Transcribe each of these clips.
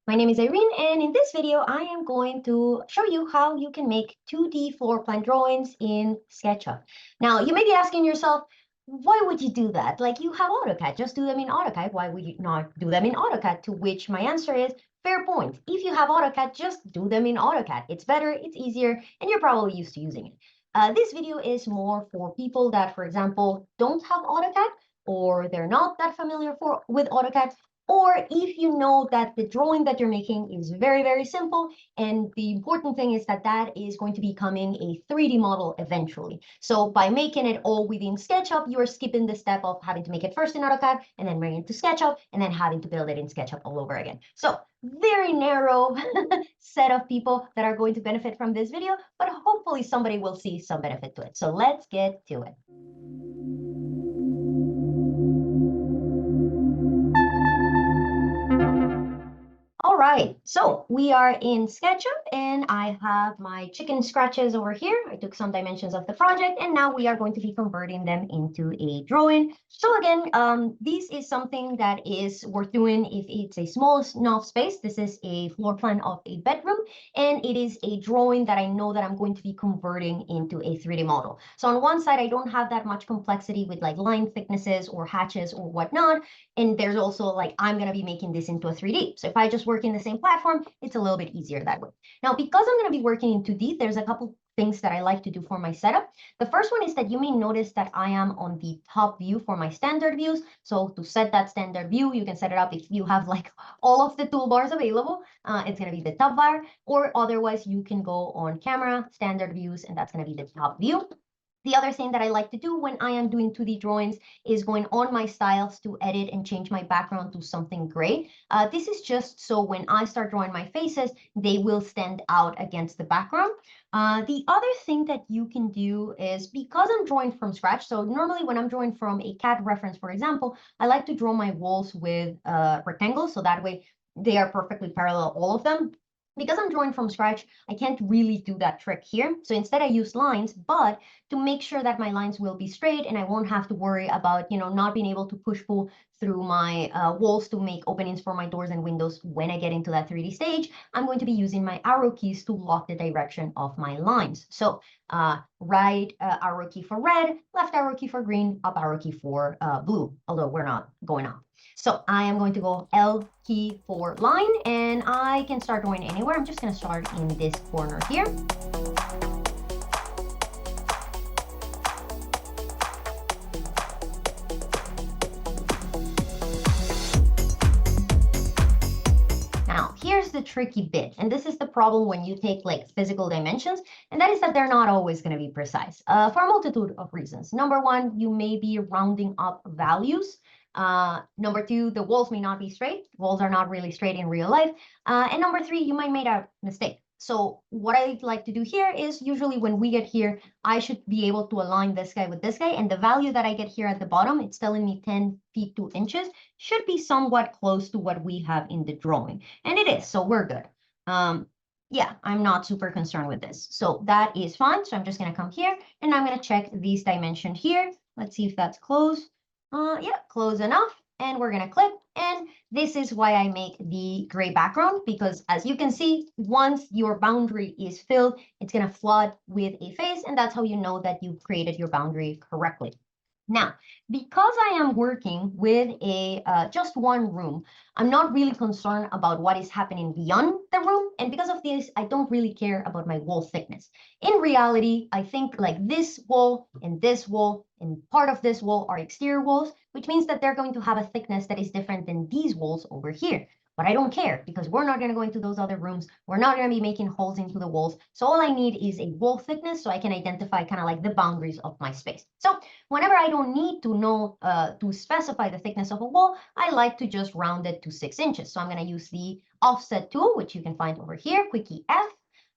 My name is Irene, and in this video, I am going to show you how you can make 2D floor plan drawings in SketchUp. Now, you may be asking yourself, why would you do that? Like, you have AutoCAD, just do them in AutoCAD. Why would you not do them in AutoCAD? To which my answer is, fair point. If you have AutoCAD, just do them in AutoCAD. It's better, it's easier, and you're probably used to using it. This video is more for people that, for example, don't have AutoCAD, or they're not that familiar with AutoCAD, or if you know that the drawing that you're making is very, very simple, and the important thing is that that is going to be becoming a 3D model eventually. So by making it all within SketchUp, you're skipping the step of having to make it first in AutoCAD and then bring it to SketchUp and then having to build it in SketchUp all over again. So very narrow set of people that are going to benefit from this video, but hopefully somebody will see some benefit to it. So let's get to it. All right, so we are in SketchUp and I have my chicken scratches over here. I took some dimensions of the project and now we are going to be converting them into a drawing. So again, this is something that is worth doing if it's a small enough space. This is a floor plan of a bedroom and it is a drawing that I know that I'm going to be converting into a 3D model. So on one side, I don't have that much complexity with like line thicknesses or hatches or whatnot. And there's also like, I'm going to be making this into a 3D. So if I just work in the same platform, it's a little bit easier that way. Now, because I'm going to be working in 2D, there's a couple things that I like to do for my setup. The first one is that you may notice that I am on the top view for my standard views. So to set that standard view, you can set it up if you have like all of the toolbars available. It's going to be the top bar, or otherwise you can go on camera, standard views, and that's going to be the top view. The other thing that I like to do when I am doing 2D drawings is going on my styles to edit and change my background to something gray. This is just so when I start drawing my faces, they will stand out against the background. The other thing that you can do is, because I'm drawing from scratch, so normally when I'm drawing from a CAD reference, for example, I like to draw my walls with rectangles, so that way they are perfectly parallel, all of them. Because I'm drawing from scratch, I can't really do that trick here. So instead I use lines, but to make sure that my lines will be straight and I won't have to worry about, not being able to push-pull through my walls to make openings for my doors and windows when I get into that 3D stage, I'm going to be using my arrow keys to lock the direction of my lines. So right arrow key for red, left arrow key for green, up arrow key for blue, although we're not going up. So I am going to go L key for line, and I can start drawing anywhere. I'm just going to start in this corner here. Now, here's the tricky bit, and this is the problem when you take like physical dimensions, and that is that they're not always going to be precise for a multitude of reasons. Number one, you may be rounding up values. Number two, the walls may not be straight. Walls are not really straight in real life. And number three, you might make a mistake. So what I like to do here is usually when we get here, I should be able to align this guy with this guy. And the value that I get here at the bottom, it's telling me 10 feet 2 inches, should be somewhat close to what we have in the drawing. And it is, so we're good. Yeah, I'm not super concerned with this. So that is fine. So I'm just going to come here and I'm going to check these dimensions here. Let's see if that's close. Yeah, close enough, and we're gonna click, and this is why I make the gray background, because as you can see, once your boundary is filled, it's gonna flood with a face, and that's how you know that you've created your boundary correctly. Now, because I am working with a just one room, I'm not really concerned about what is happening beyond the room. And because of this, I don't really care about my wall thickness. In reality, I think like this wall and part of this wall are exterior walls, which means that they're going to have a thickness that is different than these walls over here. But I don't care, because we're not going to go into those other rooms. We're not going to be making holes into the walls. So all I need is a wall thickness so I can identify kind of like the boundaries of my space. So whenever I don't need to know to specify the thickness of a wall, I like to just round it to 6 inches. So I'm going to use the offset tool, which you can find over here, quick key F,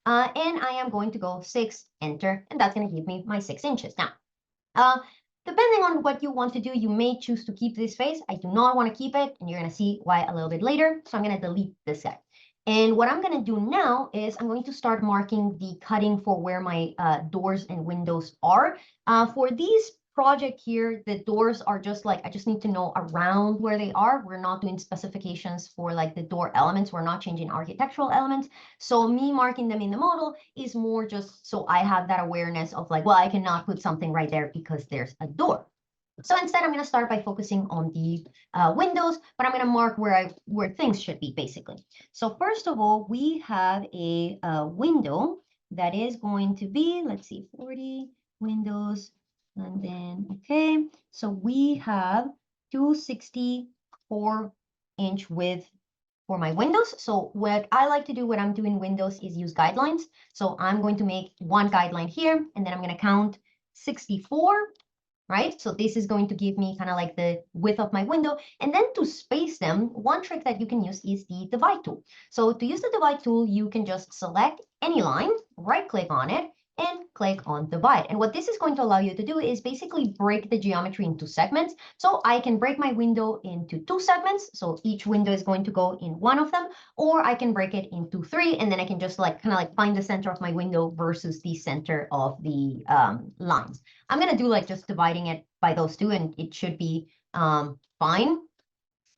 and I am going to go 6, enter, and that's going to give me my 6 inches. Now, depending on what you want to do, you may choose to keep this face. I do not want to keep it, and you're going to see why a little bit later. So I'm going to delete this guy. And what I'm going to do now is I'm going to start marking the cutting for where my doors and windows are. For these project here, the doors are just like, I just need to know around where they are. We're not doing specifications for like the door elements. We're not changing architectural elements. So me marking them in the model is more just so I have that awareness of like, well, I cannot put something right there because there's a door. So instead, I'm going to start by focusing on the windows, but I'm going to mark where things should be, basically. So first of all, we have a window that is going to be, let's see, 40 windows, and then, okay, so we have 264-inch width for my windows. So what I like to do when I'm doing windows is use guidelines. So I'm going to make one guideline here, and then I'm going to count 64, right? So this is going to give me kind of like the width of my window. And then to space them, one trick that you can use is the divide tool. So to use the divide tool, you can just select any line, right click on it, and click on divide. And what this is going to allow you to do is basically break the geometry into segments. So I can break my window into 2 segments. So each window is going to go in one of them, or I can break it into 3, and then I can just like kind of like find the center of my window versus the center of the lines. I'm going to do like just dividing it by those 2, and it should be fine.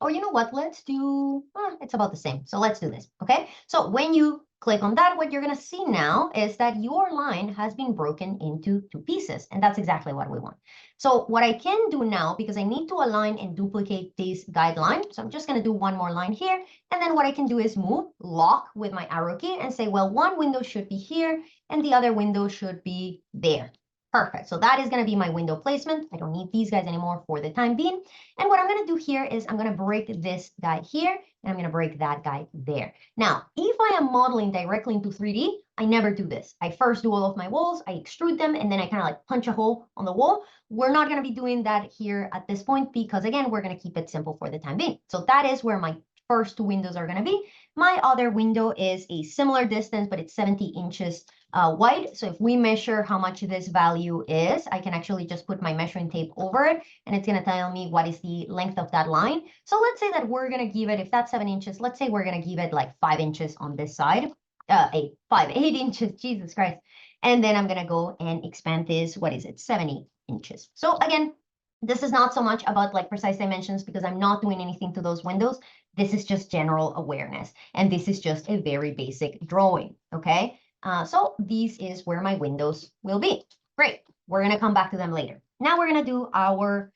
Or you know what, let's do, it's about the same. So let's do this, okay? So when you click on that, what you're going to see now is that your line has been broken into 2 pieces, and that's exactly what we want. So what I can do now, because I need to align and duplicate this guideline, so I'm just going to do one more line here, and then what I can do is move, lock with my arrow key, and say, well, one window should be here, and the other window should be there. Perfect. So that is going to be my window placement. I don't need these guys anymore for the time being. And what I'm going to do here is I'm going to break this guy here, and I'm going to break that guy there. Now, if I am modeling directly into 3D, I never do this. I first do all of my walls, I extrude them, and then I kind of like punch a hole on the wall. We're not going to be doing that here at this point because, again, we're going to keep it simple for the time being. So that is where my first 2 windows are going to be. My other window is a similar distance, but it's 70 inches wide. So if we measure how much this value is, I can actually just put my measuring tape over it, and it's going to tell me what is the length of that line. So let's say that we're going to give it, if that's 7 inches, let's say we're going to give it like 5 inches on this side, 8 inches, Jesus Christ. And then I'm going to go and expand this, what is it, 70 inches. So again, this is not so much about like precise dimensions because I'm not doing anything to those windows. This is just general awareness, and this is just a very basic drawing, okay? So this is where my windows will be. Great. We're going to come back to them later. Now we're going to do our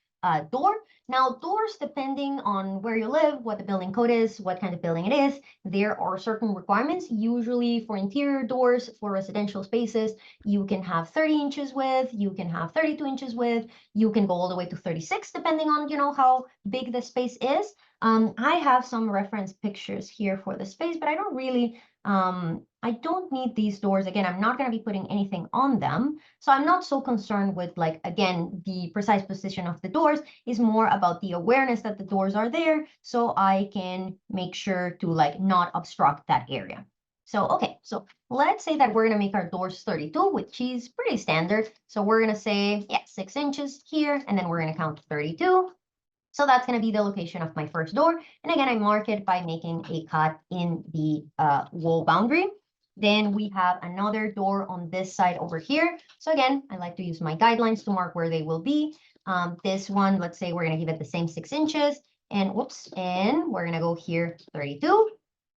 door. Now, doors, depending on where you live, what the building code is, what kind of building it is, there are certain requirements. Usually for interior doors, for residential spaces, you can have 30 inches width, you can have 32 inches width, you can go all the way to 36, depending on, you know, how big the space is. I have some reference pictures here for the space, but I don't really, I don't need these doors. Again, I'm not going to be putting anything on them. So I'm not so concerned with like, again, the precise position of the doors is more about the awareness that the doors are there. So I can make sure to like not obstruct that area. So, okay, so let's say that we're going to make our doors 32, which is pretty standard. So we're going to say, yeah, 6 inches here, and then we're going to count 32. So that's going to be the location of my first door. And again, I mark it by making a cut in the wall boundary. Then we have another door on this side over here. So again, I like to use my guidelines to mark where they will be. This one, let's say we're going to give it the same 6 inches. And whoops, and we're going to go here 32.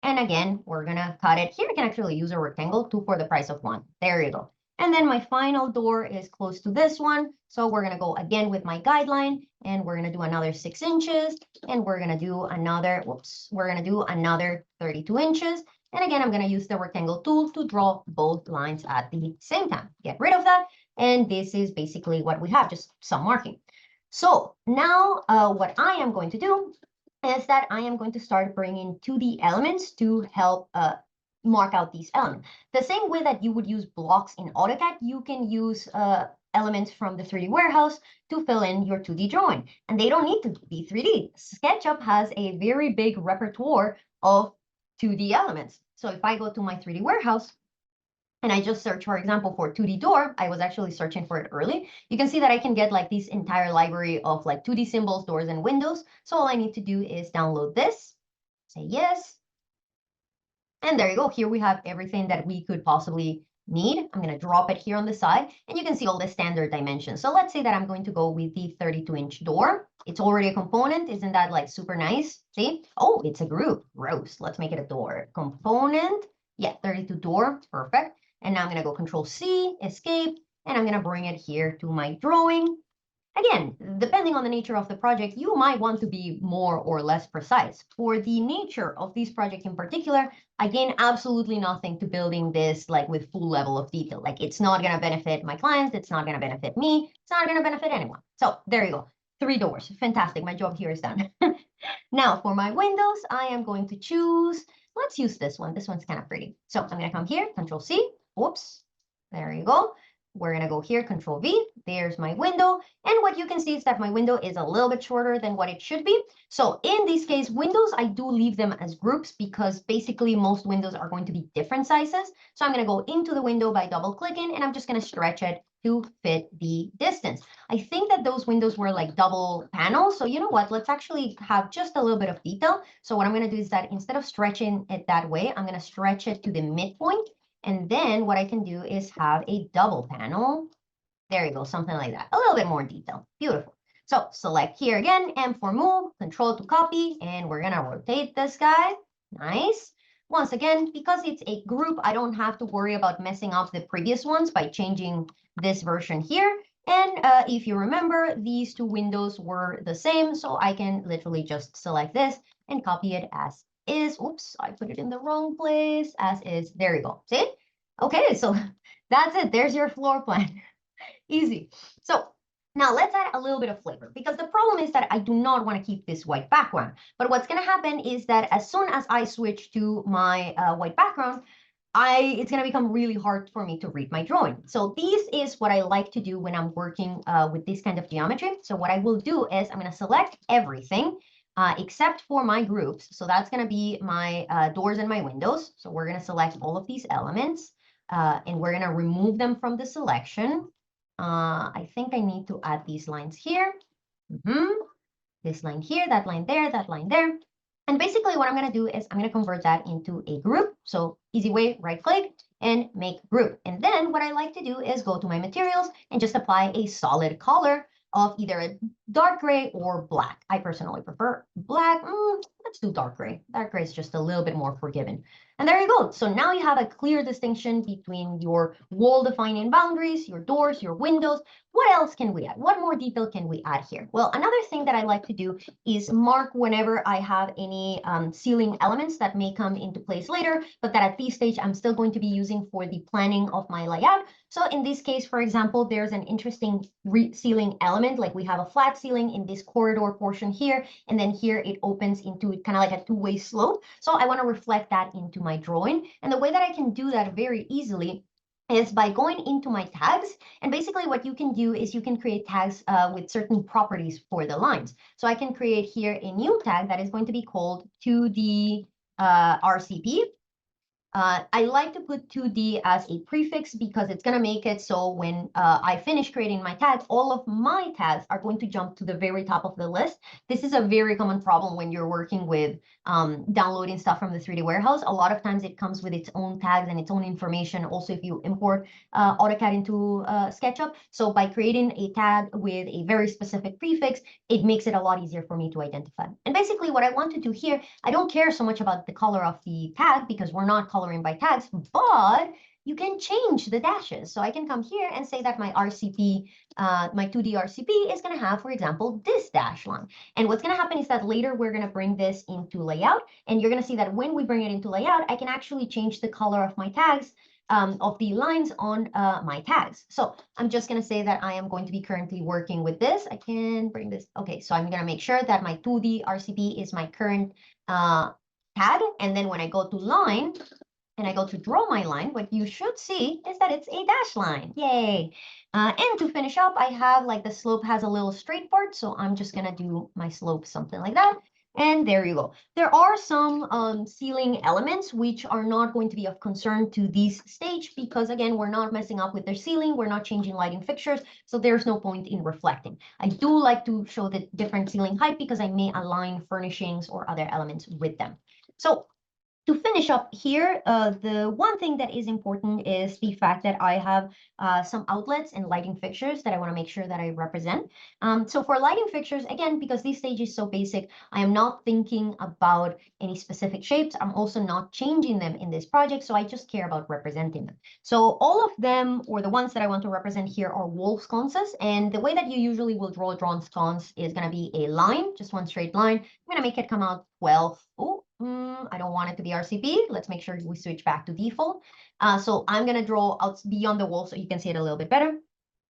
And again, we're going to cut it. Here I can actually use a rectangle, 2 for the price of 1. There you go. And then my final door is close to this one. So we're going to go again with my guideline, and we're going to do another 6 inches, and we're going to do another, we're going to do another 32 inches. And again, I'm going to use the rectangle tool to draw both lines at the same time. Get rid of that. And this is basically what we have, just some marking. So now what I am going to do is that I am going to start bringing 2D elements to help mark out these elements. The same way that you would use blocks in AutoCAD, you can use elements from the 3D warehouse to fill in your 2D drawing. And they don't need to be 3D. SketchUp has a very big repertoire of 2D elements. So if I go to my 3D warehouse and I just search, for example, for 2D door, I was actually searching for it early. You can see that I can get like this entire library of like 2D symbols, doors, and windows. So all I need to do is download this, say yes. And there you go. Here we have everything that we could possibly need. I'm going to drop it here on the side, and you can see all the standard dimensions. So let's say that I'm going to go with the 32-inch door. It's already a component. Isn't that like super nice? See? Oh, it's a group. Gross. Let's make it a door. Component. Yeah, 32 door. Perfect. And now I'm going to go Control C, Escape, and I'm going to bring it here to my drawing. Again, depending on the nature of the project, you might want to be more or less precise. For the nature of this project in particular, I gain absolutely nothing to building this like with full level of detail. Like it's not going to benefit my clients. It's not going to benefit me. It's not going to benefit anyone. So there you go. 3 doors. Fantastic. My job here is done. Now for my windows, I am going to choose, let's use this one. This one's kind of pretty. So I'm going to come here, Control C. Whoops. There you go. We're going to go here, Control V. There's my window. And what you can see is that my window is a little bit shorter than what it should be. So in this case, windows, I do leave them as groups because basically most windows are going to be different sizes. So I'm going to go into the window by double clicking, and I'm just going to stretch it to fit the distance. I think that those windows were like double panels. So you know what? Let's actually have just a little bit of detail. So what I'm going to do is that instead of stretching it that way, I'm going to stretch it to the midpoint. And then what I can do is have a double panel. There you go, something like that. A little bit more detail. Beautiful. So select here again, M for move, Control to copy, and we're going to rotate this guy. Nice. Once again, because it's a group, I don't have to worry about messing up the previous ones by changing this version here. And if you remember, these 2 windows were the same, so I can literally just select this and copy it as is. Oops, I put it in the wrong place. As is. There you go. See? Okay, so that's it. There's your floor plan. Easy. So now let's add a little bit of flavor, because the problem is that I do not want to keep this white background. But what's going to happen is that as soon as I switch to my white background, it's going to become really hard for me to read my drawing. So this is what I like to do when I'm working with this kind of geometry. So what I will do is I'm going to select everything except for my groups. So that's going to be my doors and my windows. So we're going to select all of these elements and we're going to remove them from the selection. I think I need to add these lines here. This line here, that line there, that line there. And basically what I'm going to do is I'm going to convert that into a group. So easy way, right click and make group. And then what I like to do is go to my materials and just apply a solid color of either a dark gray or black. I personally prefer black. Let's do dark gray. Dark gray is just a little bit more forgiving. And there you go. So now you have a clear distinction between your wall defining boundaries, your doors, your windows. What else can we add? What more detail can we add here? Well, another thing that I like to do is mark whenever I have any ceiling elements that may come into place later, but that at this stage I'm still going to be using for the planning of my layout. So in this case, for example, there's an interesting ceiling element, like we have a flat ceiling in this corridor portion here, and then here it opens into kind of like a 2-way slope. So I want to reflect that into my drawing. And the way that I can do that very easily is by going into my tags. And basically what you can do is you can create tags with certain properties for the lines. So I can create here a new tag that is going to be called 2D RCP. I like to put 2D as a prefix because it's going to make it so when I finish creating my tags, all of my tags are going to jump to the very top of the list. This is a very common problem when you're working with downloading stuff from the 3D warehouse. A lot of times it comes with its own tags and its own information. Also, if you import AutoCAD into Sketchup. So by creating a tag with a very specific prefix, it makes it a lot easier for me to identify. And basically what I want to do here, I don't care so much about the color of the tag because we're not coloring by tags, but you can change the dashes. So I can come here and say that my RCP, my 2D RCP is going to have, for example, this dash line. And what's going to happen is that later we're going to bring this into layout. And you're going to see that when we bring it into layout, I can actually change the color of my tags, of the lines on my tags. So I'm just going to say that I am going to be currently working with this. I can bring this. Okay, so I'm going to make sure that my 2D RCP is my current tag. And then when I go to line, and I go to draw my line, what you should see is that it's a dash line. Yay. And to finish up, I have like the slope has a little straight part. So I'm just going to do my slope something like that. And there you go. There are some ceiling elements which are not going to be of concern to this stage because, again, we're not messing up with their ceiling. We're not changing lighting fixtures. So there's no point in reflecting. I do like to show the different ceiling height because I may align furnishings or other elements with them. So To finish up here, the one thing that is important is the fact that I have some outlets and lighting fixtures that I want to make sure that I represent. So for lighting fixtures, again, because this stage is so basic, I am not thinking about any specific shapes. I'm also not changing them in this project, so I just care about representing them. So all of them, or the ones that I want to represent here, are wall sconces. And the way that you usually will draw a drawn sconce is going to be a line, just one straight line. I'm going to make it come out 12. Oh, I don't want it to be RCP. Let's make sure we switch back to default. So I'm going to draw out beyond the wall so you can see it a little bit better.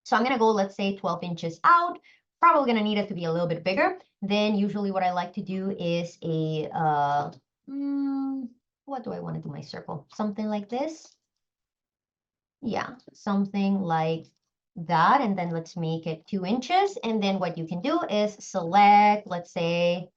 So I'm going to go, let's say 12 inches out. Probably going to need it to be a little bit bigger. Then usually what I like to do is a, what do I want to do my circle? Something like this. Yeah, something like that. And then let's make it 2 inches. And then what you can do is select, let's say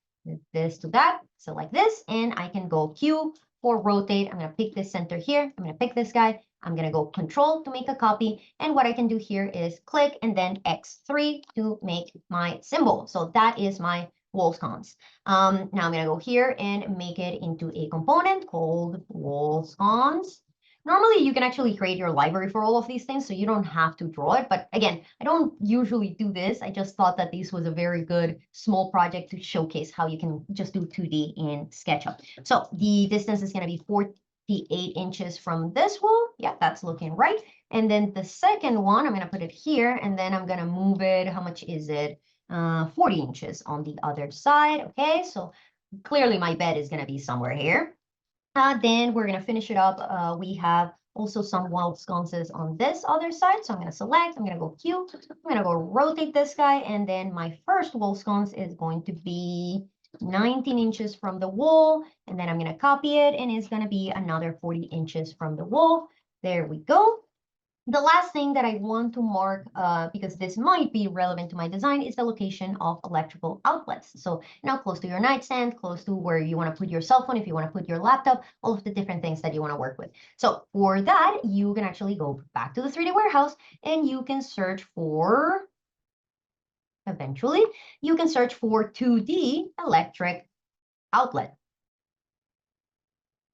this to that, select this, and I can go Q for rotate. I'm going to pick this center here. I'm going to pick this guy. I'm going to go Control to make a copy. And what I can do here is click and then X3 to make my symbol. So that is my wall sconce. Now I'm going to go here and make it into a component called wall sconce. Normally, you can actually create your library for all of these things, so you don't have to draw it. But again, I don't usually do this. I just thought that this was a very good small project to showcase how you can just do 2D in SketchUp. So the distance is going to be 48 inches from this wall. Yeah, that's looking right. And then the second one, I'm going to put it here, and then I'm going to move it. How much is it? 40 inches on the other side. Okay, so clearly my bed is going to be somewhere here. Then we're going to finish it up. We have also some wall sconces on this other side. So I'm going to select, I'm going to go Q, I'm going to go rotate this guy. And then my first wall sconce is going to be 19 inches from the wall. And then I'm going to copy it, and it's going to be another 40 inches from the wall. There we go. The last thing that I want to mark, because this might be relevant to my design, is the location of electrical outlets. So, close to your nightstand, close to where you want to put your cell phone, if you want to put your laptop, all of the different things that you want to work with. So for that, you can actually go back to the 3D warehouse and you can search for, eventually, you can search for 2D electric outlet.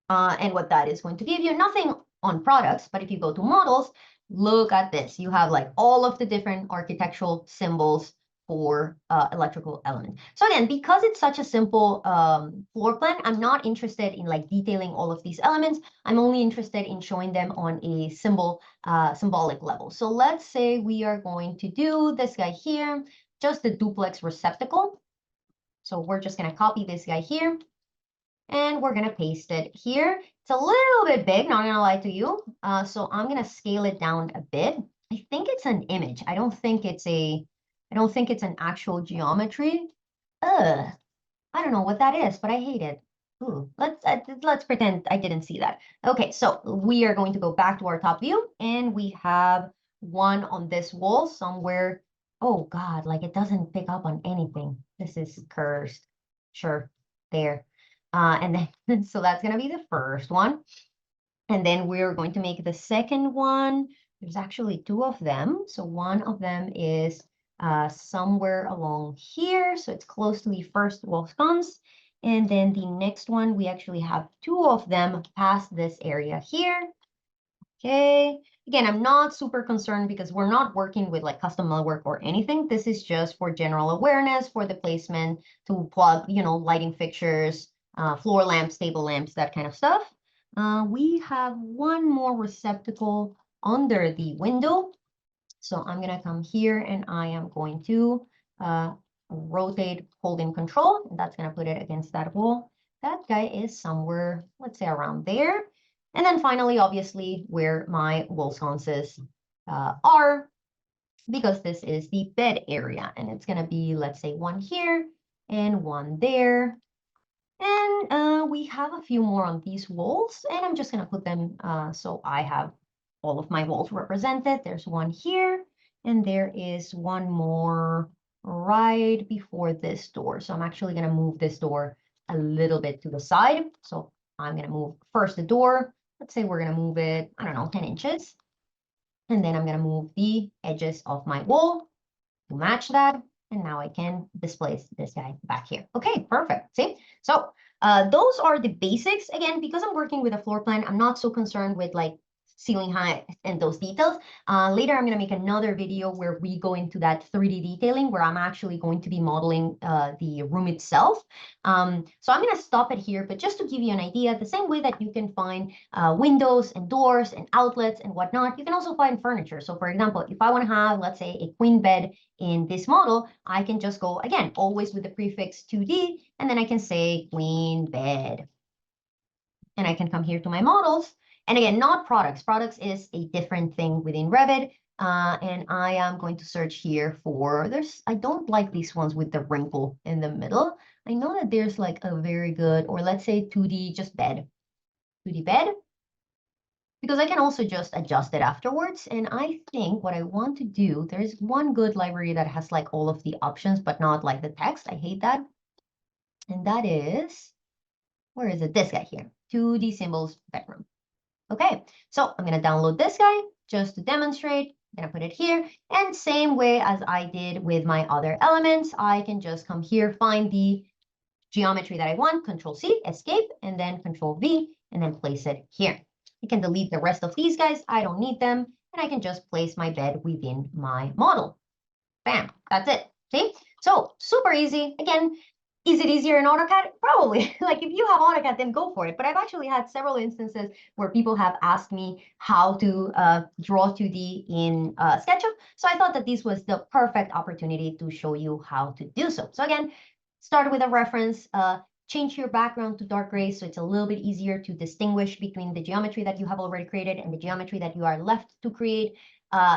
And what that is going to give you, nothing on products, but if you go to models, look at this. You have like all of the different architectural symbols for electrical elements. So again, because it's such a simple floor plan, I'm not interested in like detailing all of these elements. I'm only interested in showing them on a symbolic level. So let's say we are going to do this guy here, just the duplex receptacle. So we're just going to copy this guy here. And we're going to paste it here. It's a little bit big, not going to lie to you. So I'm going to scale it down a bit. I think it's an image. I don't think it's an actual geometry. I don't know what that is, but I hate it. Ooh, let's pretend I didn't see that. Okay, so we are going to go back to our top view, and we have one on this wall somewhere. Oh God, like it doesn't pick up on anything. This is cursed. Sure, there. And then, so that's going to be the first one. And then we're going to make the second one. There's actually two of them. So one of them is somewhere along here. So it's close to the first wall sconce. And then the next one, we actually have two of them past this area here. Okay. Again, I'm not super concerned because we're not working with like custom millwork or anything. This is just for general awareness, for the placement, to plug, lighting fixtures, floor lamps, table lamps, that kind of stuff. We have one more receptacle under the window. So I'm going to come here and I am going to rotate, holding control, and that's going to put it against that wall. That guy is somewhere, let's say around there. And then finally, obviously, where my wall sconces are, because this is the bed area, and it's going to be, let's say, one here and one there. And we have a few more on these walls, and I'm just going to put them so I have all of my walls represented. There's one here, and there is one more right before this door. So I'm actually going to move this door a little bit to the side. So I'm going to move first the door. Let's say we're going to move it, I don't know, 10 inches. And then I'm going to move the edges of my wall to match that. And now I can displace this guy back here. Okay, perfect. See? So those are the basics. Again, because I'm working with a floor plan, I'm not so concerned with like ceiling height and those details. Later, I'm going to make another video where we go into that 3D detailing, where I'm actually going to be modeling the room itself. So I'm going to stop it here, but just to give you an idea, the same way that you can find windows and doors and outlets and whatnot, you can also find furniture. So for example, if I want to have, let's say, a queen bed in this model, I can just go, again, always with the prefix 2D, and then I can say queen bed. And I can come here to my models. And again, not products. Products is a different thing within Revit. And I am going to search here for, I don't like these ones with the wrinkle in the middle. I know that there's like a very good, or let's say 2D, just bed. 2D bed. Because I can also just adjust it afterwards. And I think what I want to do, there's one good library that has like all of the options, but not like the text. I hate that. And that is, where is it? This guy here, 2D symbols bedroom. Okay, so I'm going to download this guy just to demonstrate. I'm going to put it here. And same way as I did with my other elements, I can just come here, find the geometry that I want, Control C, escape, and then Control V, and then place it here. I can delete the rest of these guys. I don't need them. And I can just place my bed within my model. Bam, that's it. See? So super easy. Again, is it easier in AutoCAD? Probably. Like if you have AutoCAD, then go for it. But I've actually had several instances where people have asked me how to draw 2D in SketchUp. So I thought that this was the perfect opportunity to show you how to do so. So again, start with a reference, change your background to dark gray so it's a little bit easier to distinguish between the geometry that you have already created and the geometry that you are left to create.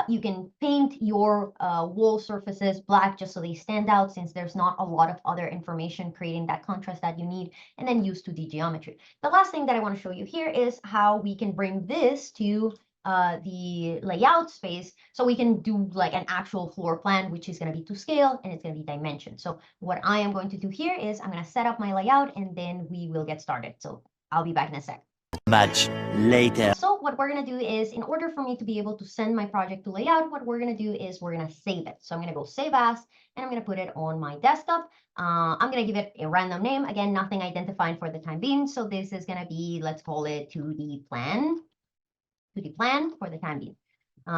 You can paint your wall surfaces black just so they stand out, since there's not a lot of other information creating that contrast that you need, and then use 2D geometry. The last thing that I want to show you here is how we can bring this to the layout space, so we can do like an actual floor plan, which is going to be to scale and it's going to be dimension. So what I am going to do here is I'm going to set up my layout and then we will get started. So I'll be back in a sec. Much later. So what we're going to do is, in order for me to be able to send my project to layout, what we're going to do is we're going to save it. So I'm going to go save as, and I'm going to put it on my desktop. I'm going to give it a random name. Again, nothing identifying for the time being. So this is going to be, let's call it 2D plan. 2D plan for the time being.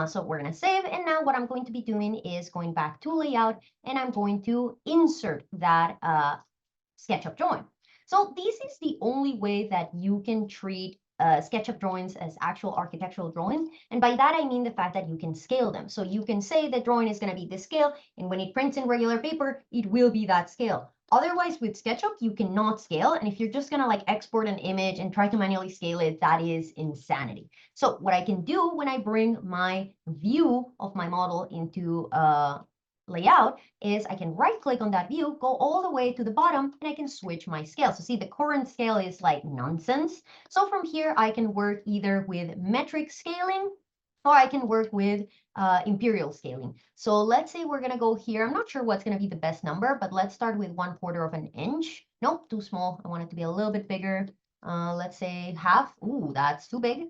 So we're going to save. And now what I'm going to be doing is going back to layout, and I'm going to insert that SketchUp drawing. So this is the only way that you can treat SketchUp drawings as actual architectural drawings. And by that, I mean the fact that you can scale them. So you can say the drawing is going to be this scale, and when it prints in regular paper, it will be that scale. Otherwise, with SketchUp, you cannot scale. And if you're just going to like export an image and try to manually scale it, that is insanity. So what I can do when I bring my view of my model into layout is I can right click on that view, go all the way to the bottom, and I can switch my scale. So see, the current scale is like nonsense. So from here, I can work either with metric scaling, or I can work with imperial scaling. So let's say we're going to go here. I'm not sure what's going to be the best number, but let's start with 1/4 of an inch. Nope, too small. I want it to be a little bit bigger. Let's say half. Ooh, that's too big.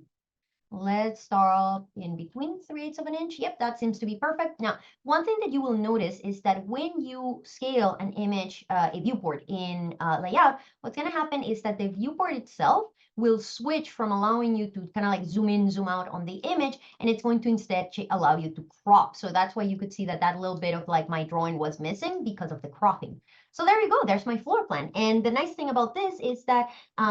Let's start in between 3/8 of an inch. Yep, that seems to be perfect. Now, one thing that you will notice is that when you scale an image, a viewport in layout, what's going to happen is that the viewport itself will switch from allowing you to kind of like zoom in, zoom out on the image, and it's going to instead allow you to crop. So that's why you could see that that little bit of like my drawing was missing because of the cropping. So there you go, there's my floor plan. And the nice thing about this is that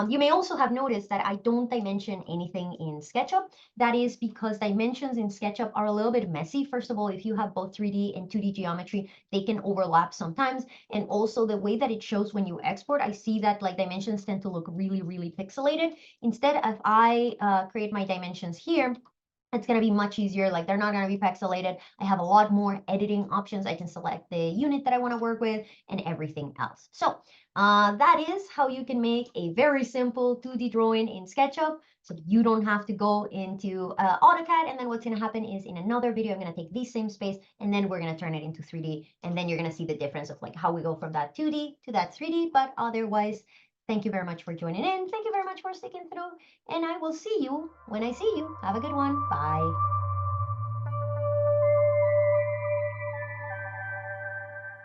you may also have noticed that I don't dimension anything in SketchUp. That is because dimensions in SketchUp are a little bit messy. First of all, if you have both 3D and 2D geometry, they can overlap sometimes. And also the way that it shows when you export, I see that like dimensions tend to look really, really pixelated. Instead, if I create my dimensions here, it's going to be much easier. Like they're not going to be pixelated. I have a lot more editing options. I can select the unit that I want to work with and everything else. So that is how you can make a very simple 2D drawing in SketchUp. So you don't have to go into AutoCAD. And then what's going to happen is in another video, I'm going to take this same space and then we're going to turn it into 3D. And then you're going to see the difference of like how we go from that 2D to that 3D. But otherwise, thank you very much for joining in. Thank you very much for sticking through. And I will see you when I see you. Have a good one. Bye.